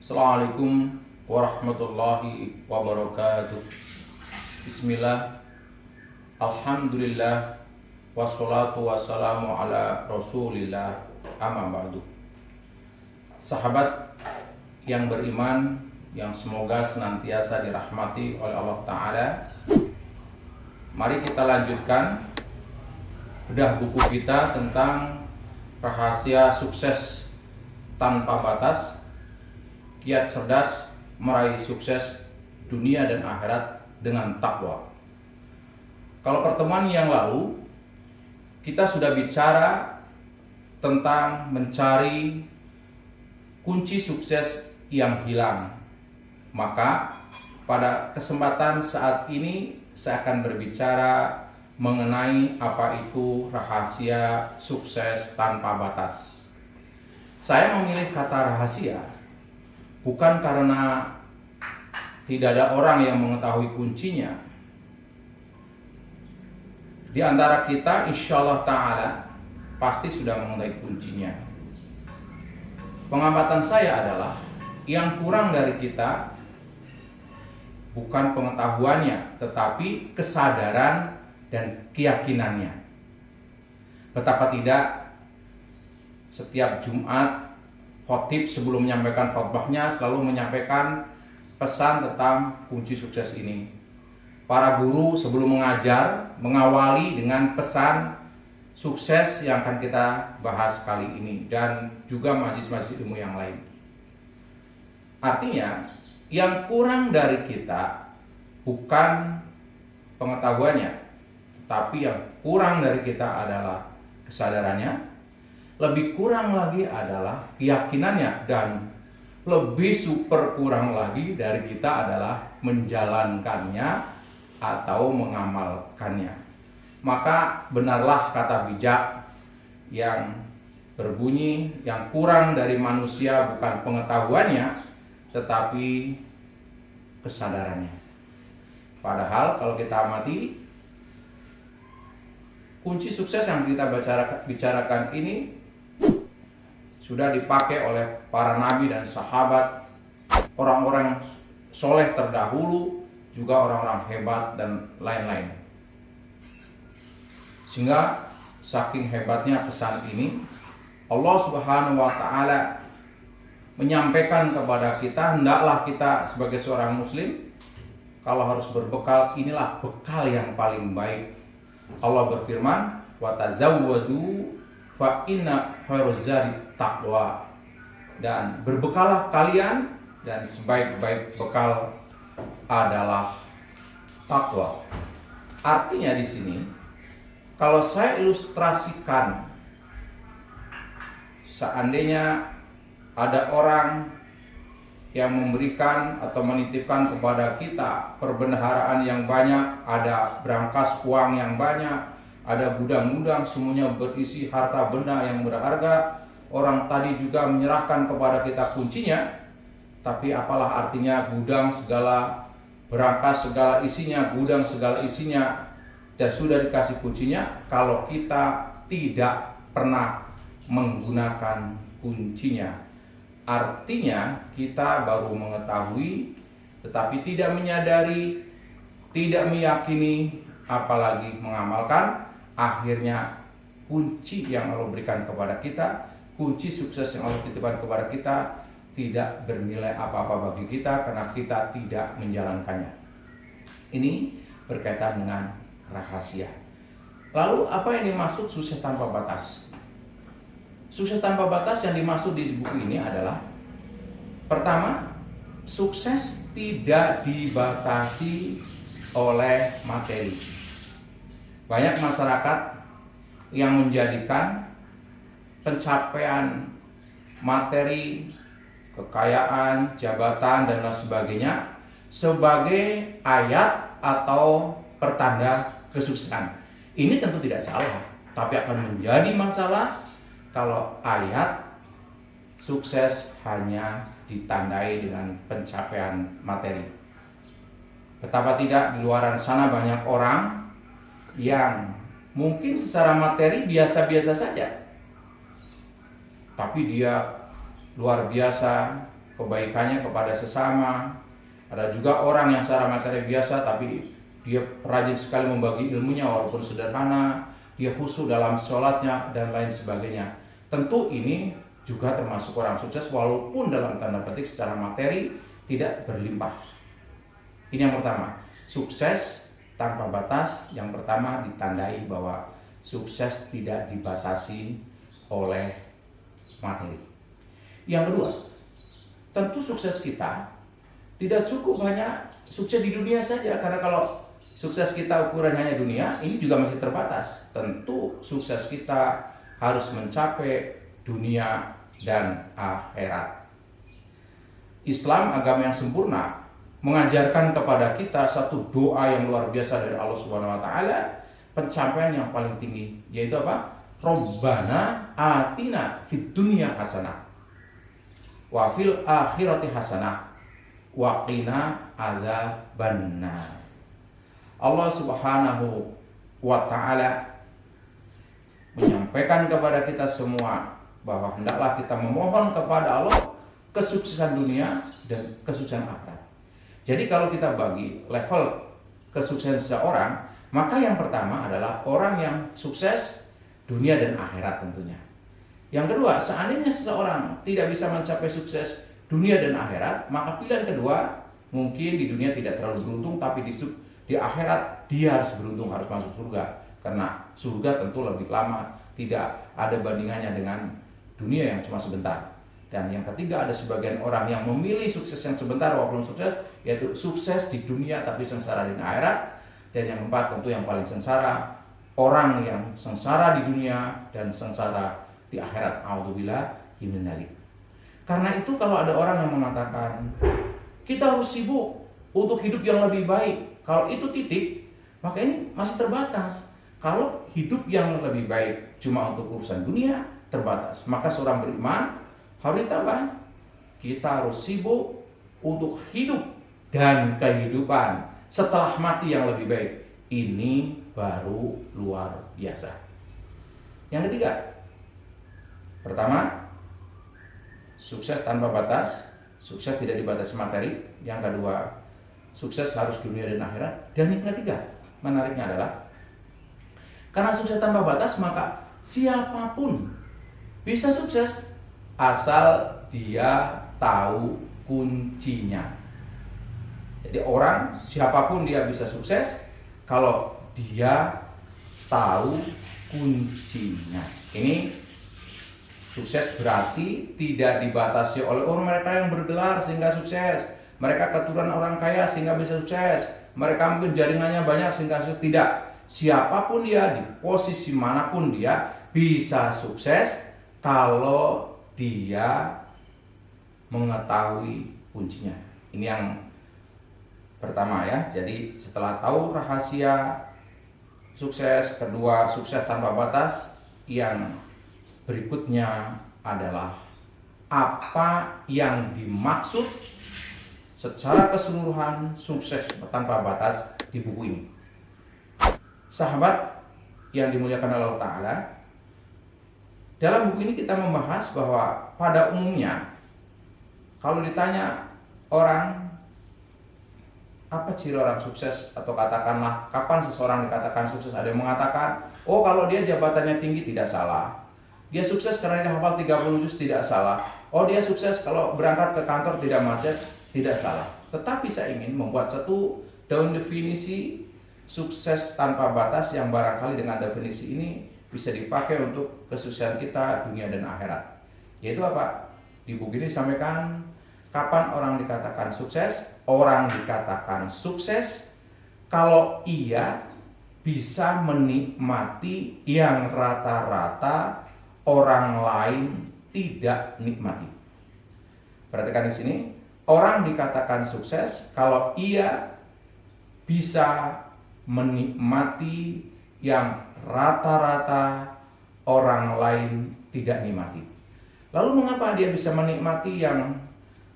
Assalamualaikum warahmatullahi wabarakatuh. Bismillah, alhamdulillah, wassalatu wassalamu ala rasulillah, amma ba'du. Sahabat yang beriman, yang semoga senantiasa dirahmati oleh Allah Ta'ala, mari kita lanjutkan bedah buku kita tentang rahasia sukses tanpa batas, kiat cerdas meraih sukses dunia dan akhirat dengan takwa. Kalau pertemuan yang lalu kita sudah bicara tentang mencari kunci sukses yang hilang, maka pada kesempatan saat ini saya akan berbicara mengenai apa itu rahasia sukses tanpa batas. Saya memilih kata rahasia bukan karena tidak ada orang yang mengetahui kuncinya. Di antara kita insya Allah Ta'ala pasti sudah mengetahui kuncinya. Pengamatan saya adalah yang kurang dari kita bukan pengetahuannya, tetapi kesadaran dan keyakinannya. Betapa tidak setiap Jumat khotib sebelum menyampaikan khotbahnya selalu menyampaikan pesan tentang kunci sukses ini. Para guru sebelum mengajar mengawali dengan pesan sukses yang akan kita bahas kali ini, dan juga majelis-majelis ilmu yang lain. Artinya yang kurang dari kita bukan pengetahuannya, tapi yang kurang dari kita adalah kesadarannya. Lebih kurang lagi adalah keyakinannya, dan lebih super kurang lagi dari kita adalah menjalankannya atau mengamalkannya. Maka benarlah kata bijak yang berbunyi, yang kurang dari manusia bukan pengetahuannya, tetapi kesadarannya. Padahal kalau kita amati, kunci sukses yang kita bicarakan ini sudah dipakai oleh para nabi dan sahabat, orang-orang soleh terdahulu, juga orang-orang hebat dan lain-lain. Sehingga saking hebatnya pesan ini, Allah Subhanahu wa Ta'ala menyampaikan kepada kita, hendaklah kita sebagai seorang muslim kalau harus berbekal, inilah bekal yang paling baik. Allah berfirman, wa tazawwadu fa inna khairuz zadi taqwa, dan berbekalah kalian dan sebaik-baik bekal adalah takwa. Artinya di sini kalau saya ilustrasikan, seandainya ada orang yang memberikan atau menitipkan kepada kita perbendaharaan yang banyak, ada berangkas uang yang banyak, ada gudang-gudang semuanya berisi harta benda yang berharga. Orang tadi juga menyerahkan kepada kita kuncinya, tapi apalah artinya gudang segala, berangkas segala isinya, gudang segala isinya, dan sudah dikasih kuncinya kalau kita tidak pernah menggunakan kuncinya. Artinya kita baru mengetahui tetapi tidak menyadari, tidak meyakini, apalagi mengamalkan. Akhirnya kunci yang Allah berikan kepada kita, kunci sukses yang Allah titipkan kepada kita, tidak bernilai apa-apa bagi kita karena kita tidak menjalankannya. Ini berkaitan dengan rahasia. Lalu apa yang dimaksud sukses tanpa batas? Sukses tanpa batas yang dimaksud di buku ini adalah, pertama, sukses tidak dibatasi oleh materi. Banyak masyarakat yang menjadikan pencapaian materi, kekayaan, jabatan, dan lain sebagainya sebagai ayat atau pertanda kesuksesan. Ini tentu tidak salah, tapi akan menjadi masalah kalau ayat sukses hanya ditandai dengan pencapaian materi. Betapa tidak di luaran sana banyak orang yang mungkin secara materi biasa-biasa saja, tapi dia luar biasa kebaikannya kepada sesama. Ada juga orang yang secara materi biasa tapi dia rajin sekali membagi ilmunya walaupun sederhana, dia khusyuk dalam sholatnya dan lain sebagainya. Tentu ini juga termasuk orang sukses walaupun dalam tanda petik secara materi tidak berlimpah. Ini yang pertama, sukses tanpa batas. Yang pertama ditandai bahwa sukses tidak dibatasi oleh materi. Yang kedua, tentu sukses kita tidak cukup hanya sukses di dunia saja, karena kalau sukses kita ukuran hanya dunia, ini juga masih terbatas. Tentu sukses kita harus mencapai dunia dan akhirat. Islam, agama yang sempurna, mengajarkan kepada kita satu doa yang luar biasa dari Allah Subhanahu wa taala, pencapaian yang paling tinggi, yaitu apa? Rabbana atina fid dunya hasanah wa fil akhirati hasanah wa qina adzabannar. Allah Subhanahu wa taala menyampaikan kepada kita semua bahwa hendaklah kita memohon kepada Allah kesuksesan dunia dan kesuksesan akhirat. Jadi kalau kita bagi level kesuksesan seseorang, maka yang pertama adalah orang yang sukses dunia dan akhirat tentunya. Yang kedua, seandainya seseorang tidak bisa mencapai sukses dunia dan akhirat, maka pilihan kedua, mungkin di dunia tidak terlalu beruntung, tapi di akhirat dia harus beruntung, harus masuk surga. Karena surga tentu lebih lama, tidak ada bandingannya dengan dunia yang cuma sebentar. Dan yang ketiga, ada sebagian orang yang memilih sukses yang sebentar walaupun sukses, yaitu sukses di dunia tapi sengsara di akhirat. Dan yang keempat, tentu yang paling sengsara, orang yang sengsara di dunia dan sengsara di akhirat. A'udzubillah min dzalik. Karena itu kalau ada orang yang mengatakan kita harus sibuk untuk hidup yang lebih baik, kalau itu titik, maka ini masih terbatas. Kalau hidup yang lebih baik cuma untuk urusan dunia, terbatas. Maka seorang beriman harus ditambah, kita harus sibuk untuk hidup dan kehidupan setelah mati yang lebih baik. Ini baru luar biasa. Yang ketiga, pertama, sukses tanpa batas. Sukses tidak dibatasi materi. Yang kedua, sukses harus dunia dan akhirat. Dan yang ketiga, menariknya adalah karena sukses tanpa batas, maka siapapun bisa sukses asal dia tahu kuncinya. Jadi orang, siapapun dia bisa sukses kalau dia tahu kuncinya. Ini sukses berarti tidak dibatasi oleh mereka yang bergelar sehingga sukses, mereka keturunan orang kaya sehingga bisa sukses, mereka mungkin jaringannya banyak sehingga sukses. Tidak, siapapun dia, di posisi manapun dia bisa sukses kalau dia mengetahui kuncinya. Ini yang pertama ya. Jadi setelah tahu rahasia sukses, kedua sukses tanpa batas, yang berikutnya adalah apa yang dimaksud secara keseluruhan sukses tanpa batas di buku ini. Sahabat yang dimuliakan Allah Ta'ala, dalam buku ini kita membahas bahwa pada umumnya kalau ditanya orang apa ciri orang sukses, atau katakanlah kapan seseorang dikatakan sukses, ada yang mengatakan, oh kalau dia jabatannya tinggi, tidak salah. Dia sukses karena dia hafal 30 juz, tidak salah. Oh dia sukses kalau berangkat ke kantor tidak macet, tidak salah. Tetapi saya ingin membuat satu daun definisi sukses tanpa batas yang barangkali dengan definisi ini bisa dipakai untuk kesuksesan kita dunia dan akhirat. Yaitu apa? Di buku ini disampaikan kapan orang dikatakan sukses. Orang dikatakan sukses kalau ia bisa menikmati yang rata-rata orang lain tidak nikmati. Perhatikan di sini, orang dikatakan sukses kalau ia bisa menikmati yang rata-rata orang lain tidak nikmati. Lalu mengapa dia bisa menikmati yang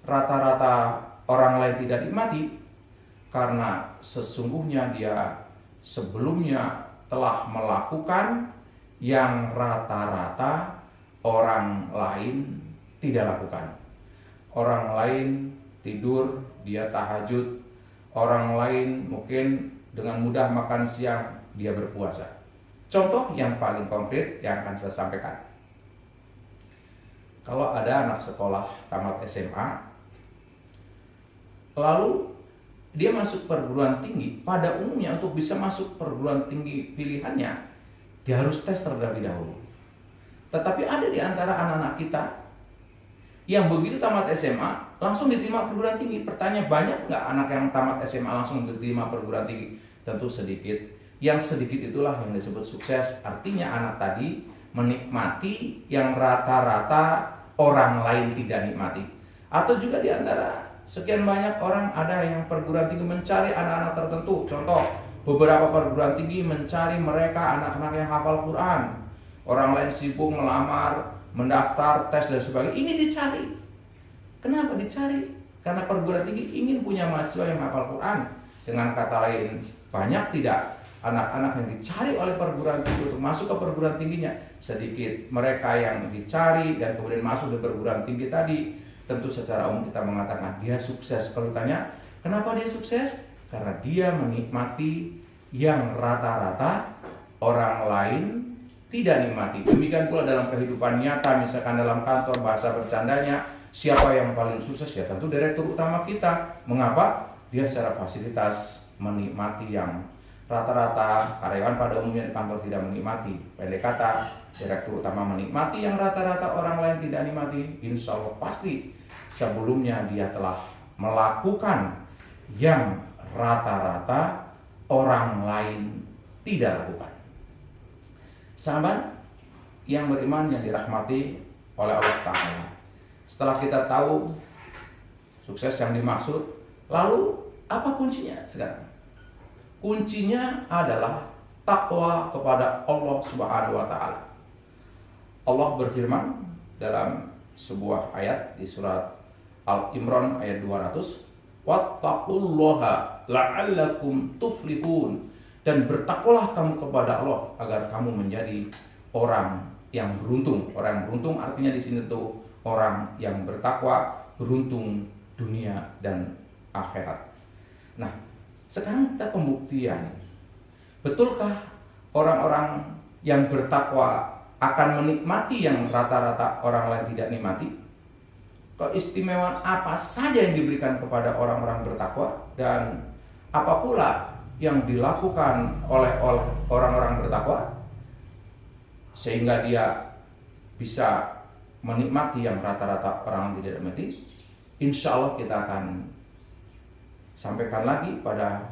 rata-rata orang lain tidak nikmati? Karena sesungguhnya dia sebelumnya telah melakukan yang rata-rata orang lain tidak lakukan. orang lain tidur, dia tahajud. Orang lain mungkin dengan mudah makan siang, dia berpuasa. Contoh yang paling konkret yang akan saya sampaikan. Kalau ada anak sekolah tamat SMA, lalu dia masuk perguruan tinggi, pada umumnya untuk bisa masuk perguruan tinggi pilihannya, dia harus tes terlebih dahulu. Tetapi ada di antara anak-anak kita yang begitu tamat SMA langsung diterima perguruan tinggi. Pertanyaan, banyak nggak anak yang tamat SMA langsung diterima perguruan tinggi? Tentu sedikit. Yang sedikit itulah yang disebut sukses. Artinya anak tadi menikmati yang rata-rata orang lain tidak nikmati. Atau juga di antara sekian banyak orang ada yang perguruan tinggi mencari anak-anak tertentu. Contoh, beberapa perguruan tinggi mencari mereka anak-anak yang hafal Quran. Orang lain sibuk melamar, mendaftar, tes dan sebagainya. Ini dicari. Kenapa dicari? Karena perguruan tinggi ingin punya mahasiswa yang hafal Quran. Dengan kata lain, banyak tidak anak-anak yang dicari oleh perguruan tinggi untuk masuk ke perguruan tingginya, sedikit. Mereka yang dicari dan kemudian masuk ke perguruan tinggi tadi, tentu secara umum kita mengatakan dia sukses. Kalau ditanya, kenapa dia sukses? Karena dia menikmati yang rata-rata orang lain tidak nikmati. Demikian pula dalam kehidupan nyata, misalkan dalam kantor, bahasa bercandanya, siapa yang paling sukses? Ya tentu direktur utama kita. Mengapa? Dia secara fasilitas menikmati yang rata-rata karyawan pada umumnya di kantor tidak menikmati. Pendek kata, direktur utama menikmati yang rata-rata orang lain tidak nikmati. Insya Allah pasti sebelumnya dia telah melakukan yang rata-rata orang lain tidak lakukan. Sahabat yang beriman yang dirahmati oleh Allah Ta'ala, setelah kita tahu sukses yang dimaksud, lalu apa kuncinya sekarang? Kuncinya adalah takwa kepada Allah Subhanahu wa Ta'ala. Allah berfirman dalam sebuah ayat di surat Al-Imran ayat 200, wattaqullaha la'allakum tuflihun, dan bertakwalah kamu kepada Allah agar kamu menjadi orang yang beruntung. Orang yang beruntung artinya di sini tuh orang yang bertakwa, beruntung dunia dan akhirat. Nah, sekarang kita pembuktian. Betulkah orang-orang yang bertakwa akan menikmati yang rata-rata orang lain tidak nikmati? Keistimewaan apa saja yang diberikan kepada orang-orang bertakwa, dan apa pula yang dilakukan oleh orang-orang bertakwa sehingga dia bisa menikmati yang rata-rata orang tidak nikmati? Insya Allah kita akan sampaikan lagi pada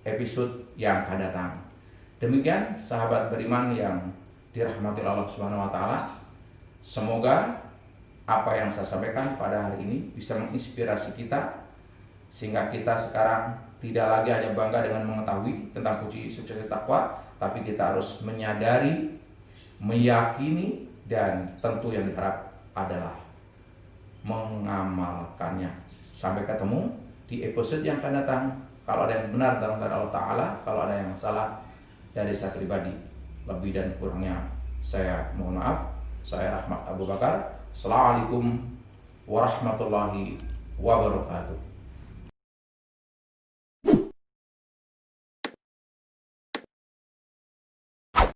episode yang akan datang. Demikian sahabat beriman yang dirahmati Allah Subhanahu wa Ta'ala, semoga apa yang saya sampaikan pada hari ini bisa menginspirasi kita sehingga kita sekarang tidak lagi hanya bangga dengan mengetahui tentang kunci sukses takwa, tapi kita harus menyadari, meyakini, dan tentu yang diharap adalah mengamalkannya. Sampai ketemu di episode yang akan datang. Kalau ada yang benar dalam kata Allah Ta'ala, kalau ada yang salah dari saya pribadi, lebih dan kurangnya saya mohon maaf. Saya Rahmat Abu Bakar. Assalamualaikum warahmatullahi wabarakatuh.